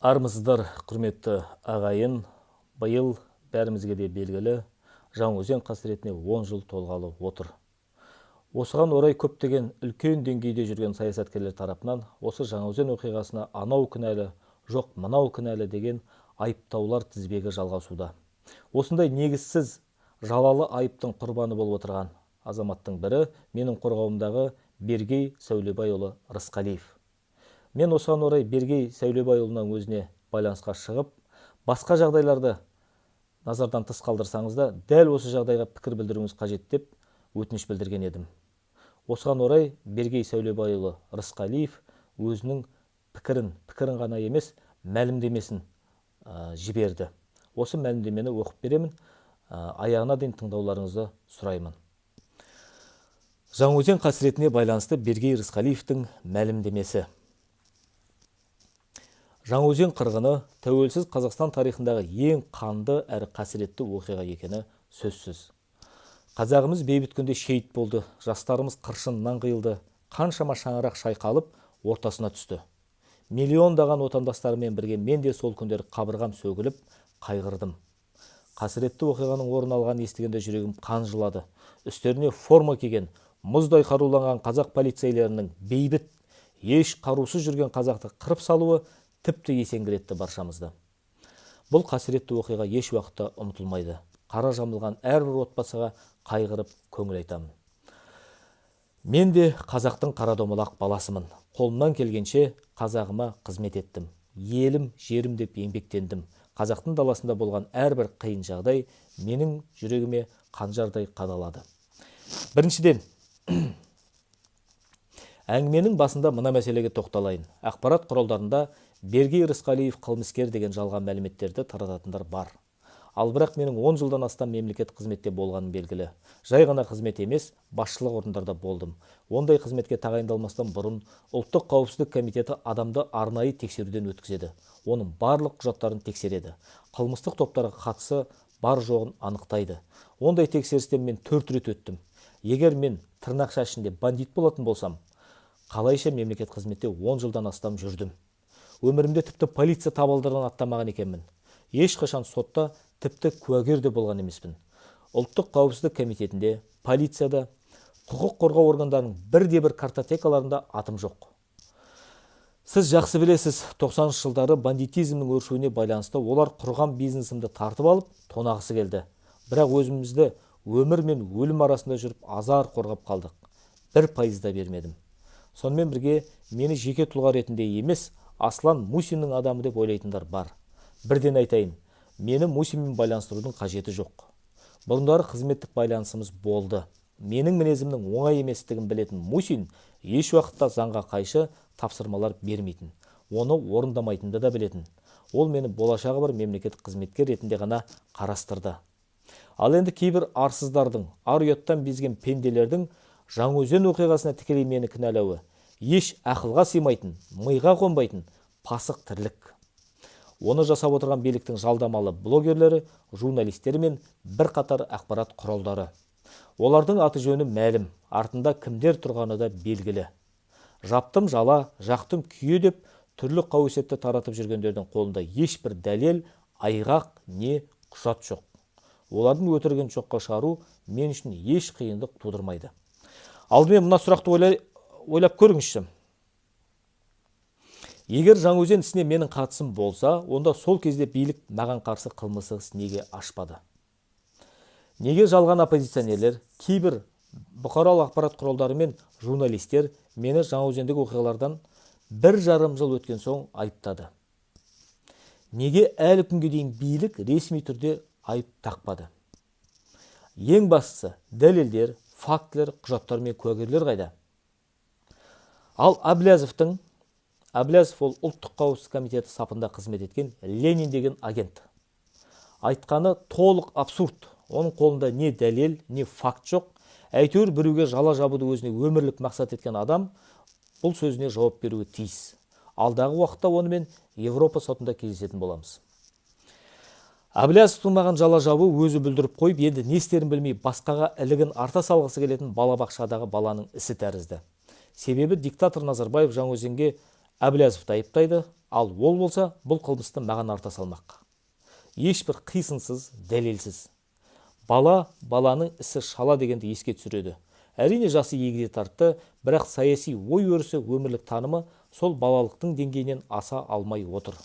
Армысыздар, құрметті ағайын. Биыл бәрімізге де белгілі Жаңаөзен қасіретіне 10 жыл толғалы отыр. Осыған орай көптеген үлкен деңгейде жүрген саясаткерлер тарапынан осы Жаңаөзен оқиғасына анау кінәлі, жоқ мынау кінәлі деген айыптаулар тізбегі жалғасуда. Осындай негізсіз жалалы айыптың құрбаны болып отырған азаматтың бірі менің қорғауымдағы Бергей Сәулебайұлы Рысқалиев. Мен осыған орай Бергей Сәулебайұлының өзіне байланысқа шығып, басқа жағдайларды назардан тыс қалдырсаңыз да, дәл осы жағдайға пікір білдіруіңіз қажет деп өтініш білдірген едім. Осыған орай Бергей Сәулебайұлы Рысқалиев өзінің пікірін ғана емес, мәлімдемесін жіберді. Осы мәлімдемені оқып беремін, аяғына дейін тыңдауларыңызды сұраймын. Жаңаөзен қасіретіне байланысты Бергей Рысқалиевтің мәлімдемесі. Жаңаөзен қырғыны тәуелсіз Қазақстан тарихындағы ең қанды әрі қасіретті оқиға екені сөзсіз. Қазағымыз бейбіт күнде шейіт болды, жастарымыз қыршынынан қиылды, қаншама шаңырақ шайқалып ортасына түсті. Миллиондаған отандастарымен бірге мен де сол күндері қабырғам сөгіліп, қайғырдым. Қасіретті оқиғаның орын алғанын естігенде жүрегім қан жылады. Үстеріне форма киген, мұздай қаруланған қазақ полицейлерінің бейбіт, еш қарусыз жүрген қазақты қырып салуы тіпті есеңгіретті баршамызды. Бұл қасіретті оқиға еш уақытта ұмытылмайды. Қара жамылған әрбір отбасыға қайғырып көңіл айтамын. Мен де қазақтың қара домалақ баласымын. Қолымнан келгенше қазағыма қызмет еттім. Елім, жерім деп еңбектендім. Қазақтың даласында болған әрбір қиын жағдай менің жүрегіме қанжардай қадалады. Біріншіден, әңгіменің басында мына мәселеге тоқталайын. Ақпарат құралдарында Бергей Рысқалиев қылмыскер деген жалған мәліметтерді тарататындар бар. Ал бірақ менің 10 жылдан астам мемлекет қызметте болғаным белгілі. Жай ғана қызмет емес, басшылық орындарда болдым. Ондай қызметке тағайындалмастан бұрын Ұлттық қауіпсіздік комитеті адамды арнайы тексеруден өткізеді. Оның барлық құжаттарын тексереді. Қылмыстық топтарға қатысы бар жоғын анықтайды. Ондай тексерістен мен 4 рет өттім. Егер мен тырнақша ішінде бандит болатын болсам, қалайша мемлекет қызметте 10 жылдан астам жүрдім. Өмірімде тіпті полиция табалдырығын аттамаған екенмін. Ешқашан сотта тіпті куәгер де болған емеспін. Ұлттық қауіпсіздік комитетінде, полицияда, құқық қорғау органдарының бірде-бір картотекаларында атым жоқ. Сіз жақсы білесіз, 90 жылдары бандитизмнің өршуіне байланысты олар құрған бизнесімді тартып алып, тонағысы келді. Бірақ өзімізді өмір мен өлім арасында жүріп азар қорғап қалдық. 1% да бермедім. Сонымен бірге мені жеке тұлға ретінде емес, Аслан Мусиннің адамы деп ойлайтындар бар. Бірден айтайын, мені Мусинмен байланыстырудың қажеті жоқ. Бұрындары қызметтік байланысымыз болды. Менің мінезімнің оңай еместігін білетін Мусин еш уақытта заңға қайшы тапсырмалар бермейтін. Оны орындамайтынды да білетін. Ол мені болашағы бар мемлекеттік қызметкер ретінде ғана қарастырды. Ал енді кейбір арсыздардың, ар ұяттан безген пенделердің Жаңаөзен оқиғасына тікелей мені кінәлауы еш ақылға сыймайтын, миға қонбайтын пасық тірлік. Оны жасап отырған биліктің жалдамалы блогерлері, журналистері мен бірқатар ақпарат құралдары. Олардың аты жөні мәлім, артында кімдер тұрғаны да белгілі. Жаптым жала, жақтым күйе деп түрлі қауесетті таратып жүргендердің қолында ешбір дәлел, айғақ не құжат жоқ. Олардың өтірігін жоққа шығару мен үшін еш қиындық тудырмайды. Алдымен мына сұрақты ойлап көріңізші. Егер Жаңаөзен ісіне менің қатысым болса, онда сол кезде билік маған қарсы қылмыстық іс неге ашпады? Неге жалған оппозиционерлер, кейбір бұқаралық ақпарат құралдары мен журналистер мені Жаңаөзендегі оқиғалардан 1,5 жыл өткен соң айыптады? Неге әлі күнге дейін билік ресми түрде айып тақпады? Ең бастысы, дәлелдер, фактілер, құжаттар мен куәгерлер қайда? Ал Әблязов ол Ұлттық қауіпсіздік комитеті сапында қызмет еткен Ленин деген агент. Айтқаны толық абсурд. Оның қолында не дәлел, не факт жоқ. Әйтеуір біреуге жала жабуды өзіне өмірлік мақсат еткен адам бұл сөзіне жауап беруі тиіс. Алдағы уақытта онымен Европа сотында кездесетін боламыз. Әблязовтың маған жала жабу өзі бүлдіріп қойып, енді не істерін білмей басқаға ілігін арта салғысы келетін балабақшадағы баланың ісі тәрізді. Себебі диктатор Назарбаев Жаңаөзенге Әблязовты айыптайды, ал ол болса бұл қылмысты маған арта салмақ. Ешбір қисынсыз, дәлелсіз. Баланың ісі шала дегенді еске түсіреді. Әрине жасы егде тартты, бірақ саяси ой өрісі, өмірлік танымы сол балалықтың деңгейінен аса алмай отыр.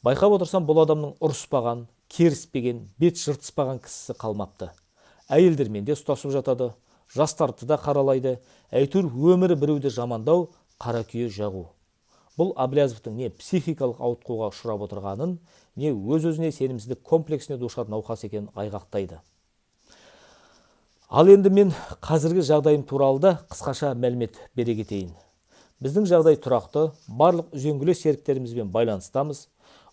Байқап отырсам, бұл адамның ұрыспаған, керіспеген, бет жыртыспаған кісісі қалмапты. Әйелдермен де ұстасып жатады, жастарды да қаралайды, әйтеуір өмірі біреуді жамандау, қара күйе жағу. Бұл Әблязовтың не психикалық ауытқуға ұшырап отырғанын, не өз-өзіне сенімсіздік комплексіне душар науқас екенін айғақтайды. Ал енді мен қазіргі жағдайым туралы да қысқаша мәлімет бере кетейін. Біздің жағдай тұрақты, барлық үзеңгілес серіктерімізбен байланыстамыз.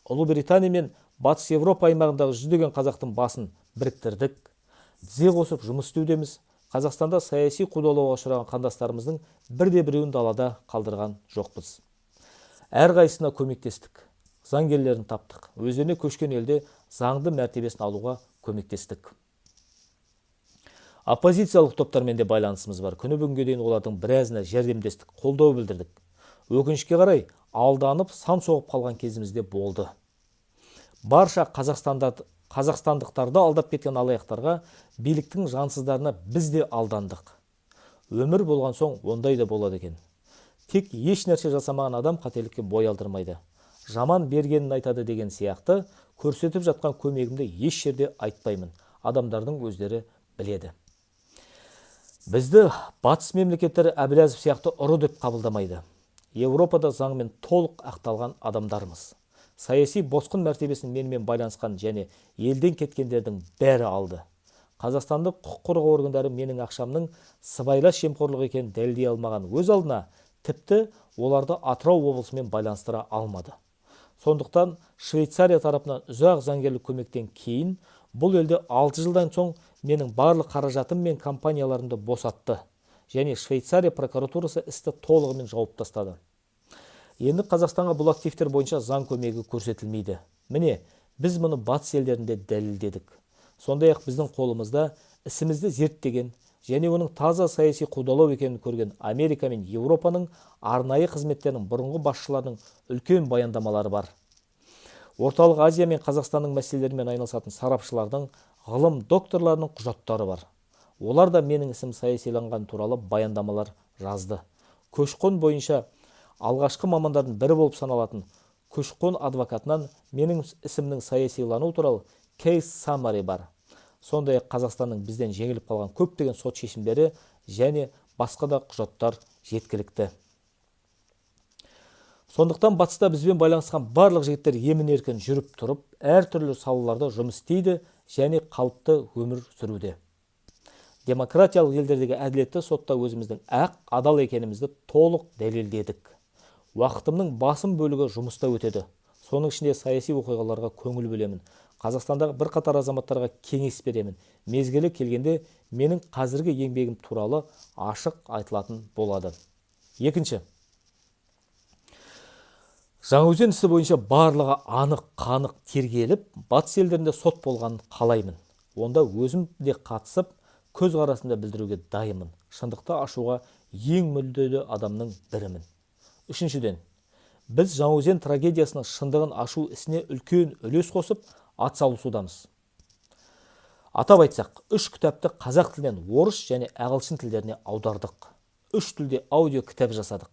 Ұлыбритания мен Батыс Еуропа аймағындағы жүздеген қазақтың басын біріктірдік. Тізе қосып жұмыс істеудеміз. Қазақстанда саяси қудалауға ұшыраған қандастарымыздың бірде-біреуін далада қалдырған жоқпыз. Әрқайсысына көмектестік. Заңгерлерін таптық. Өздеріне көшкен елде заңды мәртебесін алуға көмектестік. Оппозициялық топтармен де байланысымыз бар. Күні бүгінге дейін олардың біразына жәрдемдестік, қолдау білдірдік. Өкінішке қарай алданып, сан соғып қалған кезімізде болды. Барша қазақстандықтарды алдап кеткен алаяқтарға, биліктің жансыздарына біз де алдандық. Өмір болған соң ондай да болады екен. Тек еш нәрсе жасамаған адам қателікке бой алдырмайды. Жаман бергенін айтады деген сияқты, көрсетіп жатқан көмегімді еш жерде айтпаймын. Адамдардың өздері біледі. Бізді батыс мемлекеттері Әблязов сияқты ұры деп қабылдамайды. Еуропада заңмен толық ақталған адамдармыз. Саяси босқын мәртебесін менімен байланысқан және елден кеткендердің бәрі алды. Қазақстандық құқық қорғау органдары менің ақшамның сыбайлас жемқорлық екенін дәлелдей алмаған өз алдына, тіпті оларды Атырау облысымен байланыстыра алмады. Сондықтан Швейцария тарапынан ұзақ заңгерлік көмектен кейін бұл елде 6 жылдан соң менің барлық қаражатым мен компанияларымды босатты. Және Швейцария прокуратурасы істі толығымен жауып тастады. Енді Қазақстанға бұл активтер бойынша заң көмегі көрсетілмейді. Міне, біз мұны батыс елдерінде дәлелдедік. Сондай-ақ біздің қолымызда ісімізді зерттеген және оның таза саяси қудалау екенін көрген Америка мен Еуропаның арнайы қызметтерінің бұрынғы басшыларының үлкен баяндамалары бар. Орталық Азия мен Қазақстанның мәселелерімен айналысатын сарапшылардың, ғылым докторларының құжаттары бар. Олар да менің ісім саясиланған туралы баяндамалар жазды. Көші-қон бойынша алғашқы мамандардың бірі болып саналатын көші-қон адвокатынан менің ісімнің саясилану туралы кейс саммари бар. Сондай-ақ Қазақстанның бізден жеңіліп қалған көптеген сот шешімдері және басқа да құжаттар жеткілікті. Сондықтан батыста бізбен байланысқан барлық жігіттер емін-еркін жүріп тұрып, әртүрлі салаларда жұмыс істейді және қалыпты өмір сүруде. Демократиялық елдердегі әділетті сотта өзіміздің адал екенімізді толық дәлелдедік. Уақытымның басым бөлігі жұмыста өтеді. Соның ішінде саяси оқиғаларға көңіл бөлемін. Қазақстандағы бірқатар азаматтарға кеңес беремін. Мезгілі келгенде менің қазіргі еңбегім туралы ашық айтылатын болады. Екінші, Жаңаөзен ісі бойынша барлығы анық-қанық тергеліп, батыс елдерінде сот болғанын қалаймын. Онда өзім де қатысып, көз қарасында білдіруге дайынмын. Шындықты ашуға ең мүдделі адамның бірімін. Үшіншіден, біз Жаңаөзен трагедиясының шындығын ашу ісіне үлкен үлес қосып, атсалысудамыз. Атап айтсақ, 3 кітапты қазақ тілінен орыс және ағылшын тілдеріне аудардық. 3 тілде аудио кітап жасадық.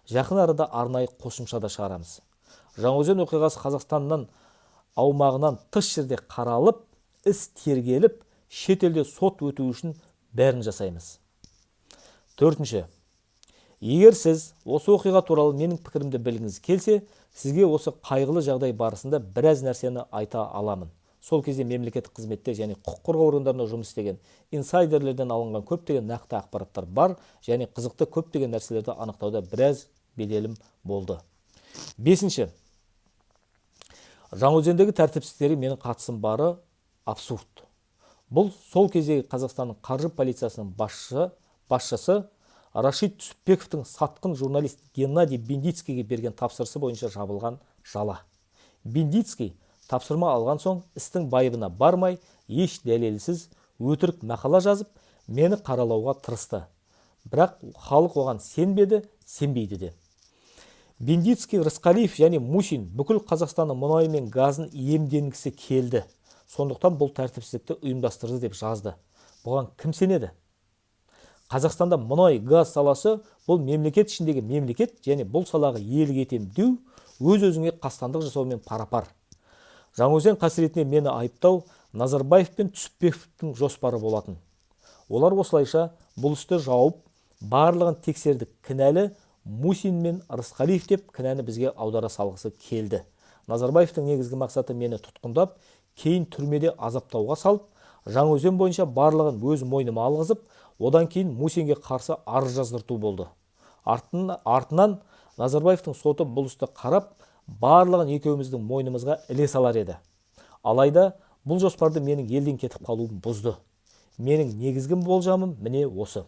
Жақын арада арнайы қосымша да шығарамыз. Жаңаөзен оқиғасы Қазақстаннан аумағынан тыс жерде қаралып, іс тергеліп, шетелде сот өту үшін бәрін жасаймыз. Төртінші, егер сіз осы оқиға туралы менің пікірімді білгіңіз келсе, сізге осы қайғылы жағдай барысында біраз нәрсені айта аламын. Сол кезде мемлекеттік қызметте және құқық қорғау органдарында жұмыс істеген инсайдерлерден алынған көптеген нақты ақпараттар бар және қызықты көптеген нәрселерді анықтауда біраз беделім болды. Бесінші, Жаңаөзендегі тәртіпсіздіктерге менің қатысым бары абсурд. Бұл сол кездегі Қазақстанның қаржы полициясының басшысы Рашид Түсіпбековтің сатқын журналист Геннадий Бендицкийге берген тапсырысы бойынша жабылған жала. Бендицкий тапсырма алған соң істің байыбына бармай, еш дәлелсіз өтірік мақала жазып, мені қаралауға тырысты. Бірақ халық оған сенбеді, сенбейді де. Бендицкий, Рысқалиев және Мусин бүкіл Қазақстанның мұнайы мен газын иемденгісі келді. Сондықтан бұл тәртіпсіздікті ұйымдастырды деп жазды. Бұған кім сенеді? Қазақстанда мұнай газ саласы бұл мемлекет ішіндегі мемлекет және бұл салаға иелік етем деу өз-өзіңе қастандық жасаумен пара-пар. Жаңаөзен қасіретіне мені айыптау Назарбаев пен Түсіпбековтің жоспары болатын. Олар осылайша бұл істі жауып, барлығын тексердік, кінәлі Мусин мен Рысқалиев деп кінәні бізге аудара салғысы келді. Назарбаевтың негізгі мақсаты мені тұтқындап, кейін түрмеде азаптауға салып, Жаңаөзен бойынша барлығын өз мойныма алғызып, одан кейін Мусинге қарсы арыз жаздырту болды. Артынан Назарбаевтың соты бұл істі қарап, барлығын екеуміздің мойнымызға іле салар еді. Алайда бұл жоспарды менің елден кетіп қалуым бұзды. Менің негізгі болжамым міне осы.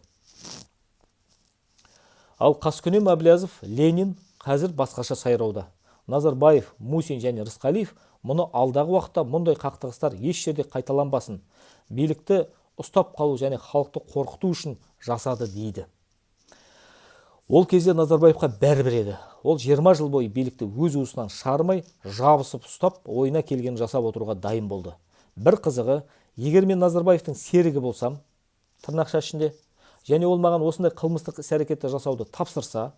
Ал Қаскүнем Әблязов, Ленин қазір басқаша сайрауда. Назарбаев, Мусин және Рысқалиев мұны алдағы уақытта мұндай қақтығыстар еш жерде қайталанбасын, билікті ұстап қалу және халықты қорқыту үшін жасады дейді. Ол кезде Назарбаевқа бәрібір еді. Ол 20 жыл бойы билікті өз уысынан шығармай, жабысып ұстап, ойына келген жасап отыруға дайын болды. Бір қызығы, егер мен Назарбаевтың серігі болсам, тырнақша ішінде, және ол маған осындай қылмыстық іс-әрекетті жасауды тапсырса,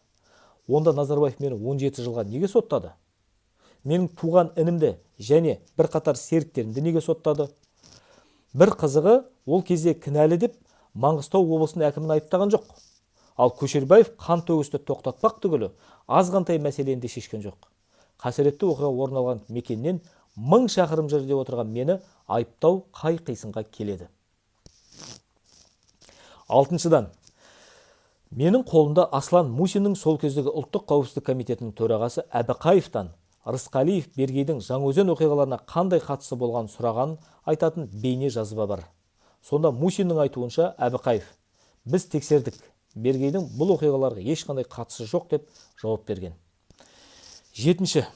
онда Назарбаев мені 17 жылға неге соттады? Менің туған інімді және бір қатар серіктерімді неге соттады? Бір қызығы, ол кезде кінәлі деп Маңғыстау облысының әкімін айыптаған жоқ. Ал Көшербаев қан төгісті тоқтатпақ түгілі азғантай мәселені де шешкен жоқ. Қасіретті оқиға орын алған мекеннен 1000 шақырым жерде отырған мені айыптау қай қисынға келеді? Алтыншыдан, менің қолымда Аслан Мусиннің сол кездегі ұлттық қауіпсіздік комитетінің төрағасы Әбіқаевтан Рысқалиев Бергейдің Жаңаөзен оқиғаларына қандай қатысы болғанын сұраған айтатын бейне жазба бар. Сонда Мусиннің айтуынша Әбіқаев: біз тексердік, Бергейдің бұл оқиғаларға ешқандай қатысы жоқ деп жауап берген. Жетінші.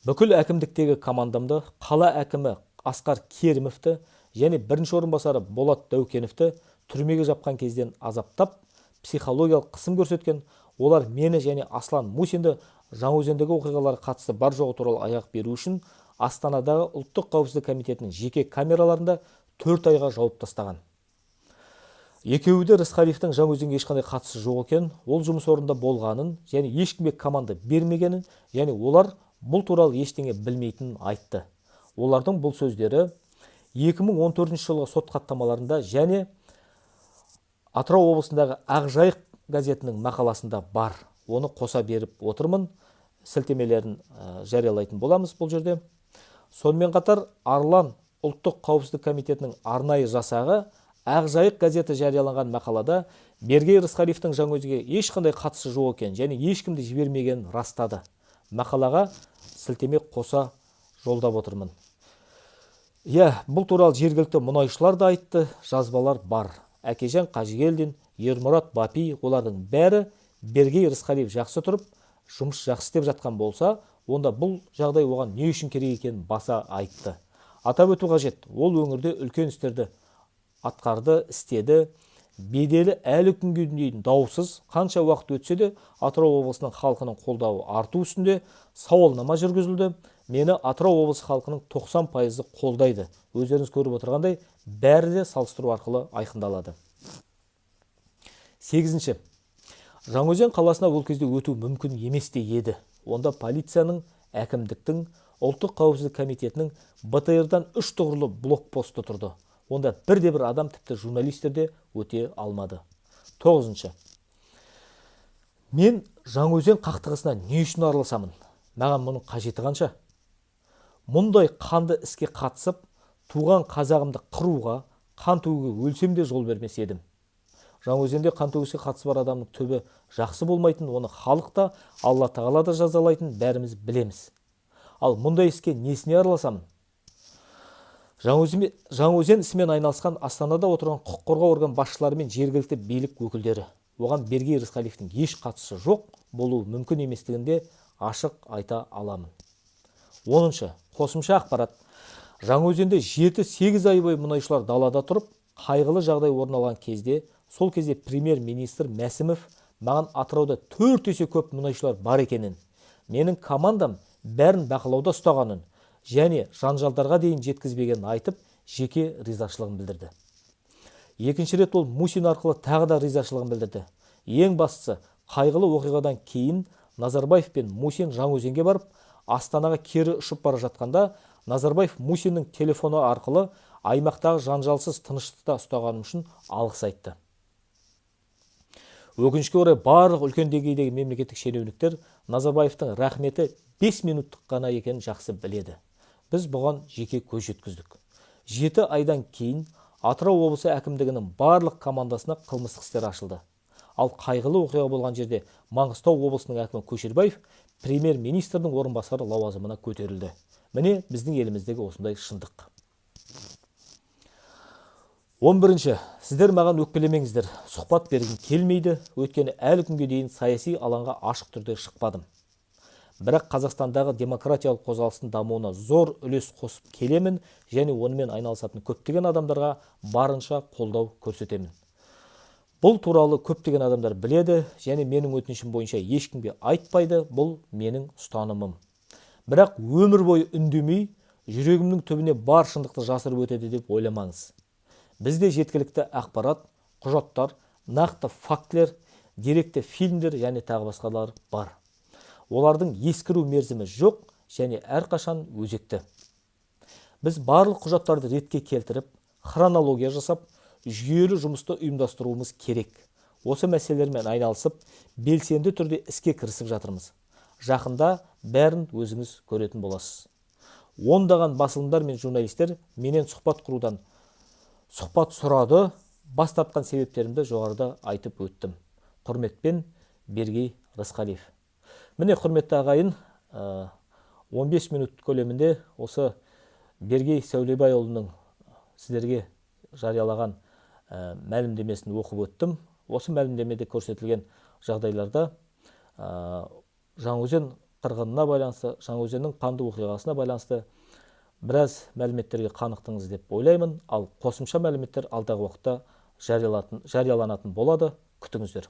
Бүкіл әкімдіктегі командамды қала әкімі Асқар Керімовті және бірінші орынбасары Болат Дәукеновті түрмеге жапқан кезден азаптап, психологиялық қысым көрсеткен. Олар мені және Аслан Мусинді Жаңаөзендегі оқиғаларға қатысы бар жоғы туралы аяқ беру үшін Астанадағы ұлттық қауіпсіздік комитетінің жеке камераларында 4 айға жауып тастаған. Екеуі де Рысқалиевтің Жаңаөзенге ешқандай қатысы жоқ екен, ол жұмыс орнында болғанын және ешкімге команда бермегенін, және олар бұл туралы ештеңе білмейтінін айтты. Олардың бұл сөздері 2014 жылғы сот хаттамаларында және Атырау облысындағы Ақжайық газетінің мақаласында бар. Оны қоса беріп отырмын, сілтемелерін жариялайтын боламыз бұл жерде. Сонымен қатар Арлан ұлттық қауіпсіздік комитетінің арнайы жасағы Ақжайық газеті жарияланған мақалада Бергей Рысқалиевтің Жаңаөзенге ешқандай қатысы жоқ екен және ешкімді жібермегенін растады. Мақалаға сілтеме қоса жолдап отырмын. Бұл туралы жергілікті мұнайшылар да айтты, жазбалар бар. Әкежан Қажигелдин, Ермұрат Бапи, олардың бәрі Бергей Рысқалиев жақсы тұрып, жұмыс жақсы істеп жатқан болса, онда бұл жағдай оған не үшін керек екенін баса айтты. Атап өту қажет, ол өңірде үлкен істерді атқарды, істеді, беделі әлі күнге дейін даусыз, қанша уақыт өтсе де Атырау облысының халқының қолдауы арту үстінде сауалнама жүргізілді. Мені Атырау облысы халқының 90% қолдайды. Өздеріңіз көріп отырғандай, бәрі де салыстыру арқылы айқындалады. 8. Жаңаөзен қаласына ол кезде өту мүмкін емес те еді. Онда полицияның, әкімдіктің, ұлттық қауіпсіздік комитетінің БТР-дан 3 тұғырлы блокпосты тұрды. Онда бірде-бір адам, тіпті журналистер де өте алмады. 9. Мен Жаңаөзен қақтығысына не үшін араласамын? Маған мұның қажеті қанша? Мұндай қанды іске қатысып, туған қазағымды қыруға, қан төгуге өлсем де жол бермес едім. Жаңаөзенде қан төгіске қатысы бар адамның түбі жақсы болмайтын, оны халық та, Алла тағала да жазалайтын бәріміз білеміз. Ал мұндай іске несіне араласамын? Жаңаөзен ісімен айналысқан Астанада отырған құқық қорғау орган басшылары мен жергілікті билік өкілдері. Оған Бергей Рысқалиевтің еш қатысы жоқ болуы мүмкін еместігінде ашық айта аламын. 10. Қосымша ақпарат. Жаңаөзенде 7-8 ай бойы мұнайшылар далада тұрып, қайғылы жағдай орын алған кезде, сол кезде премьер-министр Мәсімов маған Атырауда 4 есе көп мұнайшылар бар екенін, менің командам бәрін бақылауда ұстағанын және жанжалдарға дейін жеткізбегенін айтып, жеке ризашылығын білдірді. Екінші рет ол Мусин арқылы тағы да ризашылығын білдірді. Ең бастысы, қайғылы оқиғадан кейін Назарбаев пен Мусин Жаңаөзенге барып, Астанаға кері ұшып бара жатқанда, Назарбаев Мусиннің телефоны арқылы аймақтағы жанжалсыз тыныштықта ұстағаны үшін алғыс айтты. Өкінішке орай барлық үлкен деңгейдегі мемлекеттік шенеуніктер Назарбаевтың рахметі 5 минуттық ғана екенін жақсы біледі. Біз бұған жеке көз жеткіздік. 7 айдан кейін Атырау облысы әкімдігінің барлық командасына қылмыстық істер ашылды. Ал қайғылы оқиға болған жерде Маңғыстау облысының әкімі Көшербаев премьер-министрдің орынбасары лауазымына көтерілді. Міне біздің еліміздегі осындай шындық. 11. Сіздер маған өкпелемеңіздер. Сұхбат бергім келмейді, өйткені әлі күнге дейін саяси алаңға ашық түрде шықпадым. Бірақ Қазақстандағы демократиялық қозғалыстың дамуына зор үлес қосып келемін және онымен айналысатын көптеген адамдарға барынша қолдау көрсетемін. Бұл туралы көптеген адамдар біледі және менің өтінішім бойынша ешкімге айтпайды, бұл менің ұстанымым. Бірақ өмір бойы үндемей, жүрегімнің түбіне бар шындықты жасырып өтеді деп ойламаңыз. Бізде жеткілікті ақпарат, құжаттар, нақты фактілер, деректі фильмдер және тағы басқалар бар. Олардың ескіру мерзімі жоқ және әрқашан өзекті. Біз барлық құжаттарды ретке келтіріп, хронология жасап, жүйелі жұмысты ұйымдастыруымыз керек. Осы мәселелермен айналысып, белсенді түрде іске кірісіп жатырмыз. Жақында бәрін өзіңіз көретін боласыз. Ондаған басылымдар мен журналистер менен сұхбат құрудан сұхбат сұрады, бас тартқан себептерімді жоғарыда айтып өттім. Құрметпен, Бергей Рысқалиев. Міне, құрметті ағайын, 15 минут көлемінде осы Бергей Сәулебайұлының сіздерге жариялаған мәлімдемесін оқып өттім. Осы мәлімдемеде көрсетілген жағдайларда Жаңаөзен қырғынына байланысты, Жаңаөзеннің қанды оқиғасына байланысты біраз мәліметтерге қанықтыңыз деп ойлаймын, ал қосымша мәліметтер алдағы уақытта жарияланатын болады. Күтіңіздер.